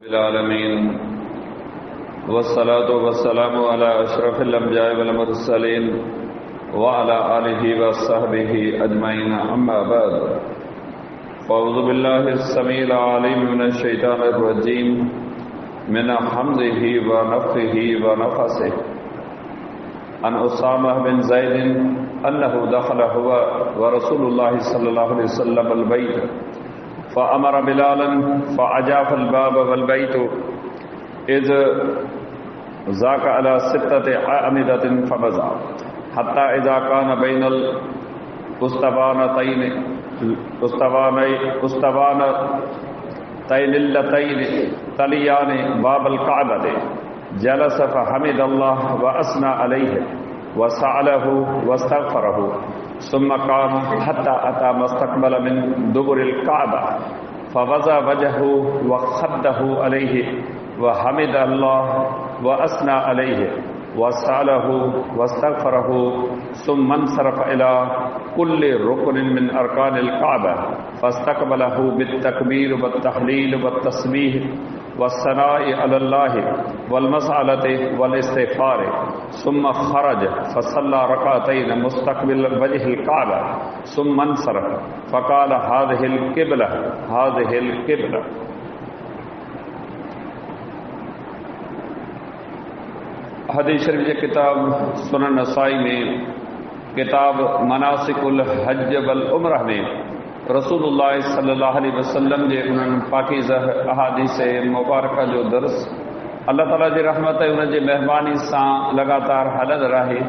आलमीन वस्सलातु वस्सलामु अला अशरफिल अंबिया वल मुरसलीन व अला आलिहि व सहबिहि अजमईन अम्मा बाद फ़अऊज़ु बिल्लाहिस समीइल अलीम मिनश शैतानिर रजीम मिन हम्ज़िहि व नफ़्ख़िहि व नफ़सिहि अन उसामा बिन ज़ैद अन्नहु दख़ल हुवा व रसूलुल्लाहि सल्लल्लाहु अलैहि वसल्लम अल बैत फ़अमर बिलालन फ़अजाफ़ल बाब वल बैतु इज़ ज़ाक़ अला सित्तति अअमिदतिन फ़बज़ा हत्ता इज़ा कान बैनल उस्तवानतैनिल्लतैन तलियान बाबल कअबति जलस फ़हमिदल्लाह व अस्ना अलैहि व सअलहु वस्तग़फ़रहु सुम्मा क़ाम हत्ता अता मस्तक़बल मिन दुबुरिल कअबा फ़वज़अ वजहहु व ख़द्दहु अलैहि व हमिदल्लाह व अस्ना अलैहि व सअलहु वस्तग़फ़रहु सुम्मा इंसरफ़ इला कुल्लि रुकनिन मिन अरकानिल कअबा फ़स्तक़बलहु बित्तकबीर वत्तहलील वत्तस्बीह वस्सनाइ अलल्लाहि वल्मसअलति वलिस्तिग़फ़ार सुम्मा ख़रज फ़सल्ला रकअतैन मुस्तक़बिल वजहिल कअबा सुम्मा इंसरफ़ फ़क़ाल हाज़िहिल क़िबला हाज़िहिल क़िबला। हदीस शरीफ जे किताब सुनन नसाई में किताब मनासिकुल हज वल उम्रह में रसूलुल्लाह सल्लल्लाहु अलैहि वसल्लम जे उन्हनि पाकीज़ा अहादीस मुबारक जो दर्स अल्लाह ताला जी रहमत उन जे मेहरबानी सां लगातार हलंदड़ आहे।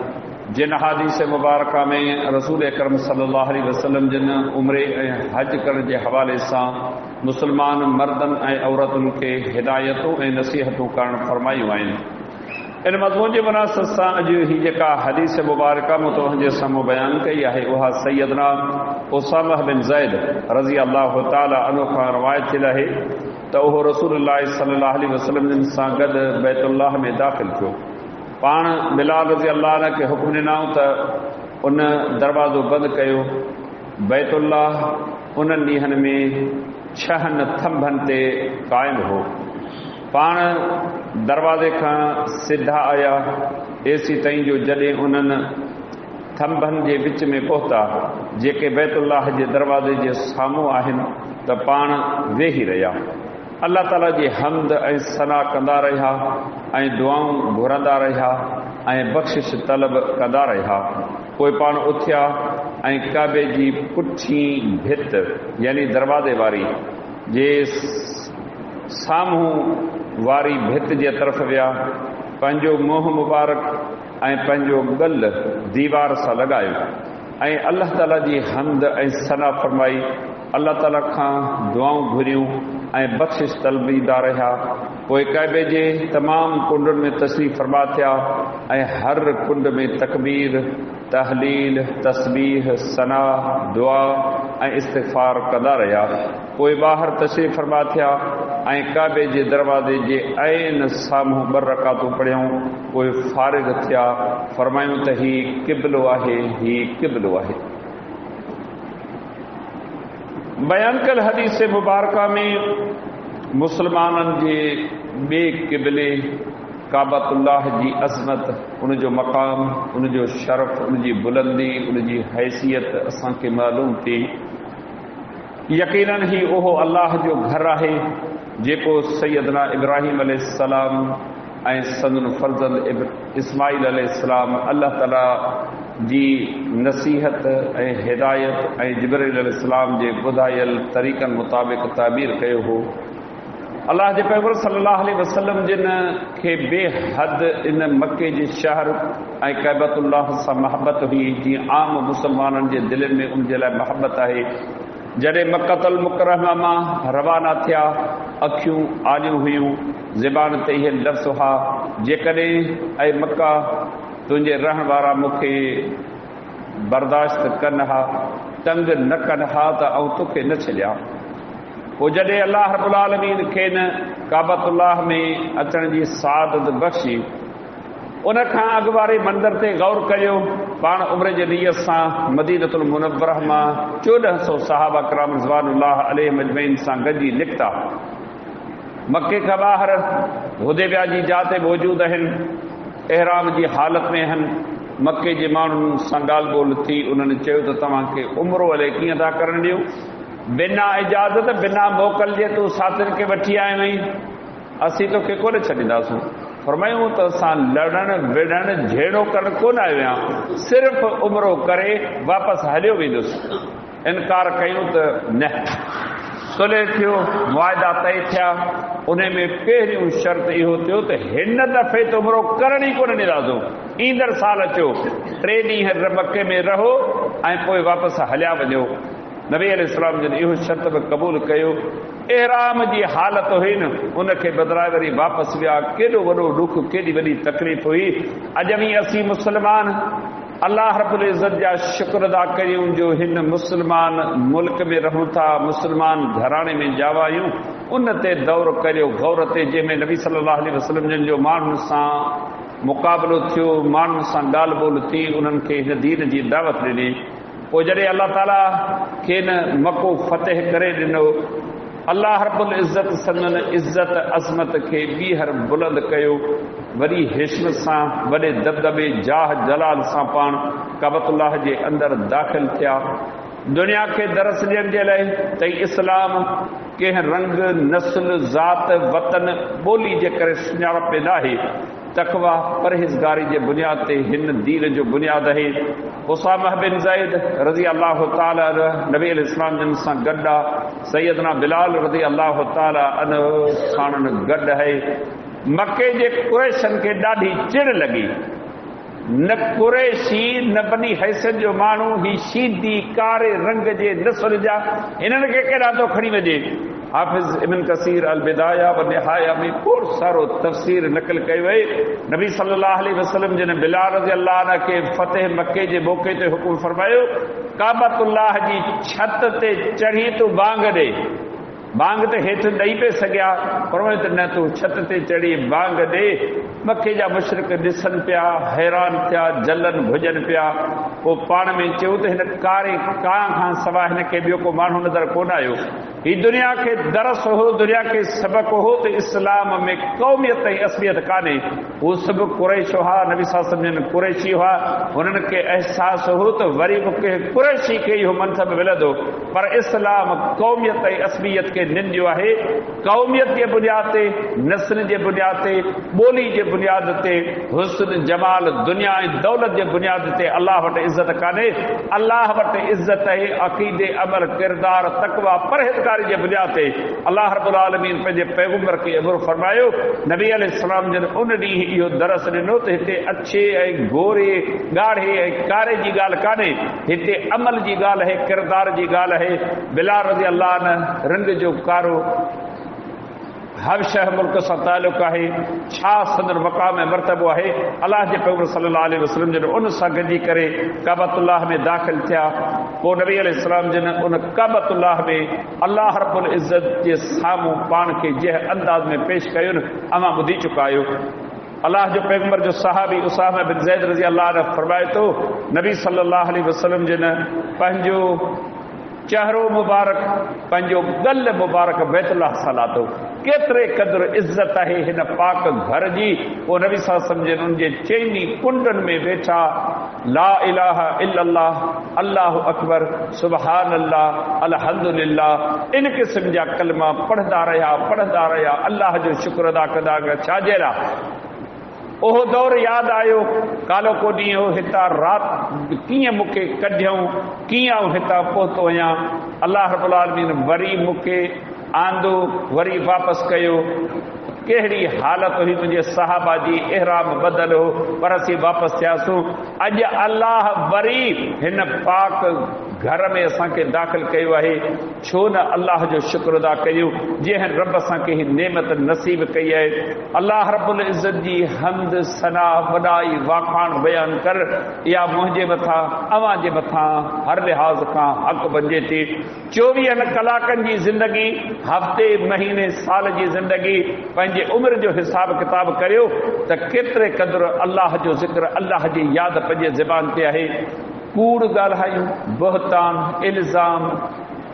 जिन अहादीस मुबारक में रसूल अकरम सल्लल्लाहु अलैहि वसल्लम जिन उम्रे ऐं हज करण जे हवाले सां मुस्लमान मर्दनि ऐं औरतुनि खे हिदायतूं ऐं नसीहतूं करणु फरमायूं आहिनि। इन मज़मून जे मुनासिब सां अॼु ही जेका हदीस मुबारक मूं तव्हांजे साम्हूं बयानु कई आहे उहा सैयदना उसामा बिन ज़ैद रज़ी अल्लाह ताला अन्हु खां रवायत थियल आहे त उहो रसूलुल्लाह सल्लल्लाहु अलैहि वसल्लम सां गॾु बैतुल्लाह में दाख़िल थियो। पाण बिलाल रज़ी अल्लाह अन्हु खे हुकुम ॾिनऊं त उन दरवाज़ो बंदि कयो। बैतुल्लाह उन्हनि ॾींहंनि में 6 थंभनि ते क़ाइमु हो। पाण दरवाज़े खां सिधा आया एसी ताईं जो जॾहिं उन्हनि थंभनि जे विच में पहुता जेके बैतुल्लाह जे दरवाज़े जे साम्हूं आहिनि त पाण वेही रहिया अल्लाह ताला जी हम्द ऐं सना कंदा रहिया ऐं दुआऊं घुरंदा रहिया ऐं बख़्शिश तलब कंदा रहिया। पोइ पाण उथिया ऐं काबे जी पुठी भित यानी दरवाज़े वारी जे साम्हूं वारी भित जे तरफ़ विया पंहिंजो मुंहुं मुबारक ऐं पंहिंजो गल दीवार सां लॻायो ऐं अल्लाह ताला जी हम्द ऐं सना फरमाई। अल्लाह ताला खां दुआऊं घुरियूं ऐं बख़्शिश तलबीदा रहिया। पोइ काबे जे तमामु कुंडुनि में तशरीफ़ फरमा थिया ऐं हर कुंड में तकबीर तहलील तस्बीह सना दुआ ऐं इस्तिग़फ़ार कंदा रहिया। पोइ ॿाहिरि तशरीफ़ फरमा थिया ऐं काबे जे दरवाज़े जे ऐन साम्हूं 2 रकातूं पढ़ियूं। पोइ फ़ारिग़ थिया फरमायूं त ही क़िबलो आहे ही क़िबलो आहे। बयान कल हदीस मुबारक में मुसलमाननि जे ॿिए क़िबले काबतुल्लाह जी अज़मत उनजो मक़ाम उनजो शरफ़ उनजी बुलंदी उनजी हैसियत असांखे मालूम थी। यकीनन ही उहो अल्लाह जो घर आहे जेको सैयदना इब्राहिम अलैहिस्सलाम ऐं संदन फर्ज़ंद इस्माइल अलैहिस्सलाम अल्लाह ताला जी नसीहत ऐं हिदायत ऐं जिब्रील अलैहिस्सलाम जे ॿुधायल तरीक़नि मुताबिक़ ताबीर कयो हो। अल्लाह जे पैगंबर सल्लल्लाहु अलैहि वसल्लम जिन खे बेहद इन मके जे शहर ऐं काबतुल्लाह सां महबत हुई जीअं आम मुसलमाननि जे दिलनि में उनजे लाइ महबत आहे। जॾहिं मक्कतुल मुकरमा मां रवाना थिया अखियूं आलियूं हुयूं ज़बान ते इहे लफ़्ज़ हुआ जेकॾहिं ऐं मक्का तुंहिंजे रहण वारा मूंखे बर्दाश्त कनि हा तंग न कनि हा त आऊं तोखे न छॾियां। पोइ जॾहिं अल्लाह रब्बुल आलमीन खे न काबतुल्लाह में अचण जी सादत बख़्शी उन खां अॻु वारे मंदर ते गौर करियो। पाण उम्र जे नियत सां मदीनतुल मुनव्वरह मां 1400 सहाबा किराम रिज़वानुल्लाह अलैहिम अजमईन सां गॾिजी निकिता मके खां ॿाहिरि हुदैबिया जी जाइ ते मौजूदु आहिनि, एहराम जी हालत में आहिनि। मके जे माण्हुनि सां ॻाल्हि ॿोल थी, उन्हनि चयो त तव्हांखे उमिरो हले कीअं था करणु ॾियो, बिना इजाज़त बिना मोकल जे तूं साथियुनि खे वठी आयो आहीं, असीं तोखे कोन छॾींदासूं। फरमायूं त असां लड़णु विड़णु झेड़ो करणु कोन आयो आहियां, सिर्फ़ु उमिरो करे वापसि हलियो वेंदुसि। इनकार कयूं त न। सुलह थियो, मुआदा तय थिया। उन में पहिरियों शर्त इहो थियो त हिन दफ़े त उमिरो करण ई कोन ॾींदासूं, ईंदड़ साल अचो 3 ॾींहं मके में रहो ऐं पोइ वापसि हलिया वञो। नबी अलैहिस्सलाम जन इहो शर्त बि क़बूल कयो। एहराम जी हालत हुई न, उनखे बदिराए वरी वापसि विया। केॾो वॾो ॾुख, केॾी वॾी तकलीफ़ हुई। अॼु असीं मुस्लमान अल्लाह रब्बुल इज़्ज़त जा शुक्र अदा कयूं जो हिन मुस्लमान मुल्क में रहूं था, मुस्लमान घराणे में जावा आहियूं। उन ते दौर करियो, गौर ते, जंहिंमें नबी सल्लल्लाहु अलैहि वसल्लम जन जो माण्हुनि सां मुक़ाबिलो थियो, माण्हुनि सां ॻाल्हि ॿोल थी, उन्हनि खे हिन दीन जी दावत ॾिनी। पोइ जॾहिं अल्लाह ताला खे न मको फतेह करे ॾिनो, अल्लाह रब्बुल इज़्ज़त संदन इज़्ज़त अज़मत खे ॿीहर बुलंद कयो, वरी हिस्म सां, वॾे दबदबे जाह जलाल सां पाण काबतुल्लाह जे अंदरि दाख़िल थिया। दुनिया खे दरस ॾियण जे लाइ त इस्लाम कंहिं रंग, नस्ल, ज़ात, वतन, ॿोली जे करे सुञाणप में न आहे। तक़वा परहेज़गारी जे बुनियाद ते हिन दीन जो बुनियाद आहे। उसामा बिन ज़ैद रज़ी अल्लाह ताला नबी अलैहिस्सलाम जन सां गॾु आहे। सैयदना बिलाल रज़ी अल्लाह ताला अन्हु सां गॾु आहे। मके जे कुरैशनि खे ॾाढी चिड़ लॻी। न कुरैशी न बनी हैसियत जो माण्हू, ही शीदी कारे रंग जे नस्ल जा, हिननि खे केॾा थो खणी वञे। हाफ़िज़ इब्न कसीर अल बिदाया व निहाया में खोड़ सारो तफ़सीर नक़ल कयो आहे। नबी सल्लल्लाहु अलैहि वसल्लम जिन बिलाल रज़ी अल्लाह अन्हु खे फतेह मके जे मौक़े ते हुकुम फरमायो, काबतुल्लाह जी छत ते चढ़ी तूं बांग ॾे। बांग ते हेठि ॾेई पे सघिया, फरमायो त न, तूं छत ते चढ़ी बांग ॾे। मके जा मुशरिक ॾिसनि पिया, हैरान थिया, जलन भुॼनि पिया। पोइ पाण में चयो त हिन कारे कां खां सवाइ हिन खे ॿियो को माण्हू नज़र कोन आयो। ही दुनिया खे दरस हो, दुनिया खे सबक़ हो त इस्लाम में क़ौमियत ऐं असलियत कान्हे। हू सभु कुरैश हुआ, नबी सल्लल्लाहु अलैहि वसल्लम कुरैशी हुआ। हुननि खे अहसास हो त वरी मूंखे कुरैशी खे इहो मनसब मिलंदो, पर इस्लाम क़ौमियत ऐं असलियत खे निंदियो आहे। क़ौमियत जे बुनियाद ते, नस्ल जे बुनियाद ते, ॿोली जे बुनियाद ते, हुस्न जमाल दुनिया ऐं दौलत जे बुनियाद ते अल्लाह वटि इज़त कान्हे। अल्लाह वटि इज़त आहे अक़ीदे, अमल, किरदार, तक़वा, परहेज़गारी जे बुनियाद ते। अल्लाह रब्बुल आलमीन पंहिंजे पैगंबर खे अमर फरमायो। नबी अलैहिस्सलाम जन उन ॾींहुं इहो दरस ॾिनो त हिते अछे ऐं गोरे, ॻाढ़े ऐं कारे जी ॻाल्हि कान्हे, हिते अमल जी ॻाल्हि आहे, किरदार जी ॻाल्हि आहे। बिलाल रज़ी अल्लाह अन्हु रंग जो कारो, हबशह मुल्क सां तालुक़ आहे, छा संदर मक़ाम ऐं मर्तबो आहे। अलाह जे पैगंबर सल्लल्लाहु अलैहि वसल्लम जन उन सां गॾिजी करे काबतुल्लाह में दाख़िल थिया। पोइ नबी अलैहिस्सलाम जन उन काबतुल्लाह में अल्लाह रब्बुल इज़्ज़त जे साम्हूं पाण खे जंहिं अंदाज़ में पेश कयो न, अमां ॿुधी चुका आहियो। अल्लाह जो पैगंबर जो सहाबी उसामा बिन ज़ैद रज़ी अल्लाह अन्हु फरमाए थो, नबी सल्लल्लाहु अलैहि वसल्लम जन पंहिंजो चहिरो मुबारक, पंहिंजो गल मुबारक बैतुल्लाह सां लाथो। केतिरे क़दुरु इज़त आहे हिन पाक घर जी। पोइ नबी सल्लल्लाहु अलैहि वसल्लम जन उन जे चइनी कुंडनि में वेठा ला इलाहा इल्लल्लाह, अल्लाहु अकबर, सुबहान अल्लाह, अल्हम्दुलिल्लाह, इन क़िस्म जा कलमा पढ़ंदा रहिया, अल्लाह जो शुक्र अदा कंदा। छाजे लाइ? ओहो दौर यादि आयो, कालो को ॾींहुं हो, हितां राति कीअं मूंखे कढियऊं, कीअं हितां पहुतो आहियां। अल्लाह रब्बुल आलमीन वरी मूंखे आंदो, वरी वापसि कयो। कहिड़ी हालत हुई मुंहिंजे सहाबा जी, एहराम बदल हो, पर असीं वापसि थियासीं। अॼु अल्लाह वरी हिन पाक घर में असांखे दाख़िल कयो आहे। छो न अल्लाह जो शुक्र अदा कयूं, जंहिं रब असांखे ही नेमत नसीब कई आहे। अल्लाह रब्बुल इज़्ज़त जी हम्द, सना, वॾाई, वाखाण बयान कर, इहा मुंहिंजे मथां, अवां जे मथां हर लिहाज़ खां हक़ बणिजे थी। 24 कलाकनि जी ज़िंदगी, हफ़्ते, महीने, साल जी ज़िंदगी, पंहिंजे उमिरि जो हिसाब किताब करियो त केतिरे क़दुरु अल्लाह जो ज़िक्र, अल्लाह जी यादि पंहिंजे ज़बान ते आहे। कूड़ ॻाल्हायूं, बहतान, इल्ज़ाम,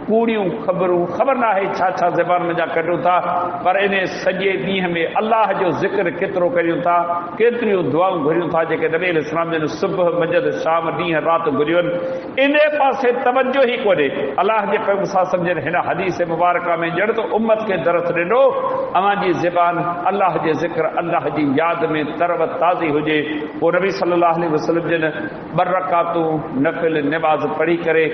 कूड़ियूं ख़बरूं ख़बर न आहे छा छा ज़बान में जा कढूं था, पर इन सॼे ॾींहं में अलाह जो ज़िक्र केतिरो करियूं था, केतिरियूं दुआऊं घुरियूं था जेके नबी अलैहिस्सलाम जन सुबुह मंझंदि शाम ॾींहं राति घुरियूं आहिनि। इन पासे तवजो ई कोन्हे। अलाह जे पैगंबर सल्लल्लाहु अलैहि वसल्लम हिन हदीस मुबारका में ॼण त उम्मत खे दरस ॾिनो, अव्हांजी ज़बान अलाह जे ज़िक्र अलाह जी यादि में तरव ताज़ी हुजे। पोइ नबी सल्लल्लाहु अलैहि वसल्लम जन 2 रकातूं नफ़िल निमाज़ पढ़ी करे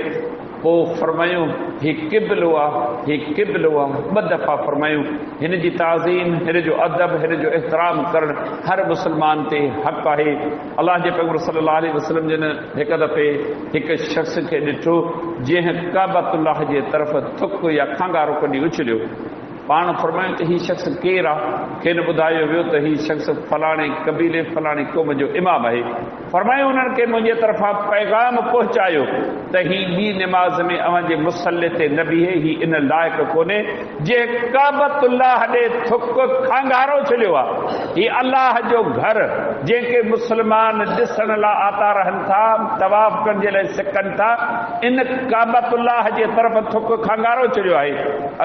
पोइ फरमायूं ही क़िबलो आहे, ही क़िबलो आहे। 2 दफ़ा फरमायूं। हिन जी ताज़ीम, हिन जो अदब, हिन जो एहतराम करणु हर मुस्लमान ते हक़ आहे। अलाह जे पैगंबर सल्लल्लाहु अलैहि वसल्लम जन हिक दफ़े हिकु शख़्स खे ॾिठो जंहिं काबतुल्लाह जे तरफ़ थुक या खंगारो कढी उछलियो। पाण फरमायूं त हीउ शख़्स केरु आहे? खेनि ॿुधायो वियो त हीउ शख़्स फलाणे क़बीले फलाणे क़ौम जो इमाम आहे। फरमायूं उन्हनि खे मुंहिंजे तरफ़ां पैगाम पहुचायो त हीउ ॿी निमाज़ में अव्हांजे मुसल्ले ते न बीहे, हीउ इन लाइक़ु कोन्हे जंहिं काबतुल्लाह ॾे थुक खंगारो छॾियो आहे। हीउ अलाह जो घर जंहिंखे मुस्लमान ॾिसण लाइ आता रहनि था, तवाफ़ करण जे लाइ सिकनि था, इन काबतुल्लाह जे तरफ़ थुक खंगारो छॾियो आहे।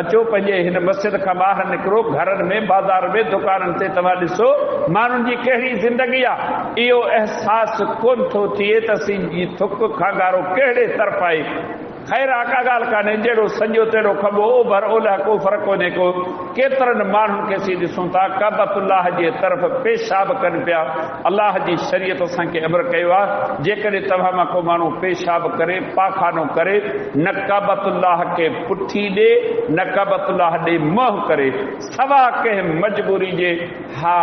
अचो पंहिंजे हिन मस्जिद खां ॿाहिरि निकिरो, घरनि में बाज़ार में दुकाननि ते तव्हां ॾिसो माण्हुनि जी कहिड़ी ज़िंदगी आहे। इहो अहसासु कोन थो थिए त असीं थुक खंगारो कहिड़े तरफ़ आहे। ख़ैर का ॻाल्हि कान्हे, जहिड़ो सॼो तहिड़ो खॿो, ओभर ओलह को फ़र्क़ु कोन्हे को। केतिरनि माण्हुनि खे असीं ॾिसूं था काबतुल्लाह जे तरफ़ पेशाब कनि पिया। अलाह जी शरीयत असांखे अमर कयो आहे जेकॾहिं तव्हां मां को माण्हू पेशाब करे, पाखानो करे, न काबतुल्लाह खे पुठी ॾे, न काबतुल्लाह ॾे मुंहुं करे, सवा कंहिं मजबूरी जे, हा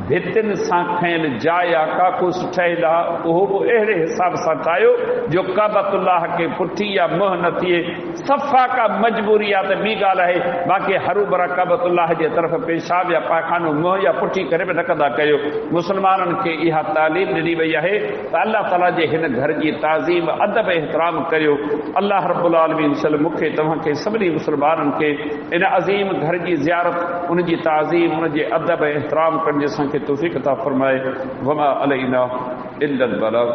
भितियुनि सां खयल जाइ आहे, काकूस ठहियल आहे, उहो बि अहिड़े हिसाब सां ठाहियो जो काबतुल्लाह खे पुठी या मुंहुं न थिए। सफ़ा का मजबूरी आहे त ॿी ॻाल्हि आहे, बाक़ी हरू भरा काबतुल्लाह जे तरफ़ पेशाब या पाखानो मुंहुं या पुठी करे बि न कंदा कयो। मुस्लमाननि खे इहा तालीम ॾिनी वई आहे त अलाह ताला जे हिन घर जी ताज़ीम अदब एहतराम करियो। अलाह रब्बुल आलमीन सल मूंखे तव्हांखे सभिनी मुस्लमाननि खे इन अज़ीम घर जी ज़ियारत, उन जी ताज़ीम, उन जे अदब एहतराम करण जी असांखे तौफ़ीक़ अता फ़रमाए। वमा अलैना इल्लल बलाग।